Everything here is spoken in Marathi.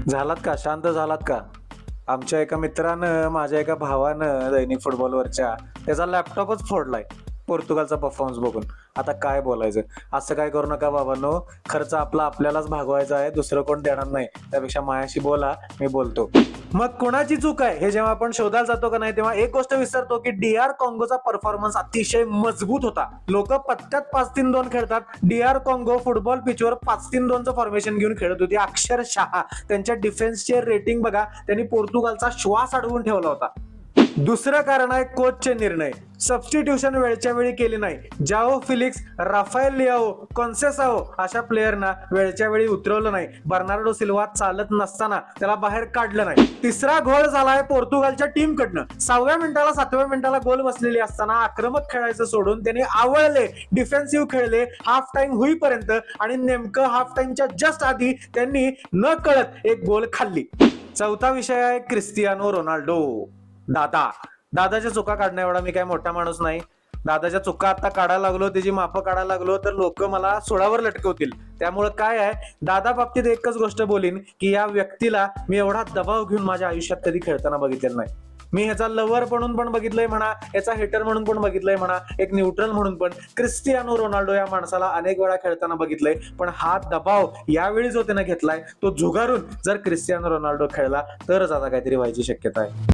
झालात का? शांत झालात का? आमच्या एका मित्रानं, माझ्या एका भावानं दैनिक फुटबॉलवरच्या त्याचा लॅपटॉपच फोडलाय पोर्तुगालचा परफॉर्मन्स बघून. आता काय बोलायचं? असं काय करू नका बाबांनो. खर्च आपला आपल्यालाच भागवायचा आहे, दुसरं कोण देणार नाही. त्यापेक्षा माझ्याशी बोला, मी बोलतो. मग कोणाची चूक आहे हे जेव्हा आपण शोधायला जातो का नाही, तेव्हा एक गोष्ट विसरतो की DR कॉंगोचा परफॉर्मन्स अतिशय मजबूत होता. लोक पत्त्यात 5-3-2 खेळतात. DR कॉंगो फुटबॉल पिचवर 5-3-2चं फॉर्मेशन घेऊन खेळत होती. अक्षरशः त्यांच्या डिफेन्सचे रेटिंग बघा, त्यांनी पोर्तुगालचा श्वास अडवून ठेवला होता. दुसरं कारण आहे कोचचे निर्णय. सबस्टिट्यूशन वेळच्या वेळी केली नाही. जाओ फिलिक्स, राफाएल लियाओ, कॉन्सेसाओ अशा प्लेयरना वेळच्या वेळी उतरवलं नाही. बर्नार्डो सिल्वा चालत नसताना त्याला बाहेर काढलं नाही. तिसरा गोल झालाय पोर्तुगालच्या टीमकडनं. 6व्या मिनिटाला 7व्या मिनिटाला गोल बसलेली असताना आक्रमक खेळायचं सोडून त्यांनी आवळले, डिफेन्सिव्ह खेळले हाफ टाइम होईपर्यंत, आणि नेमकं हाफ टाइमच्या जस्ट आधी त्यांनी न कळत एक गोल खाल्ली. चौथा विषय आहे क्रिस्टियानो रोनाल्डो. दादाच्या चुका काढण्या एवढा मी काय मोठा माणूस नाही. दादाच्या चुका आता काढायला लागलो, त्याची मापं काढायला लागलो तर लोक मला सोडावर लटकवतील. त्यामुळे काय आहे, दादा बाबतीत एकच गोष्ट बोलीन की या व्यक्तीला मी एवढा दबाव घेऊन माझ्या आयुष्यात कधी खेळताना बघितलेलं नाही. मी ह्याचा लवर म्हणून पण बघितलंय म्हणा, याचा हेटर म्हणून पण बघितलंय म्हणा, एक न्यूट्रल म्हणून पण. क्रिस्टियानो रोनाल्डो या माणसाला अनेक वेळा खेळताना बघितलंय, पण हा दबाव यावेळी जो त्यानं घेतलाय तो झुगारून जर क्रिस्टियानो रोनाल्डो खेळला तरच आता काहीतरी व्हायची शक्यता आहे.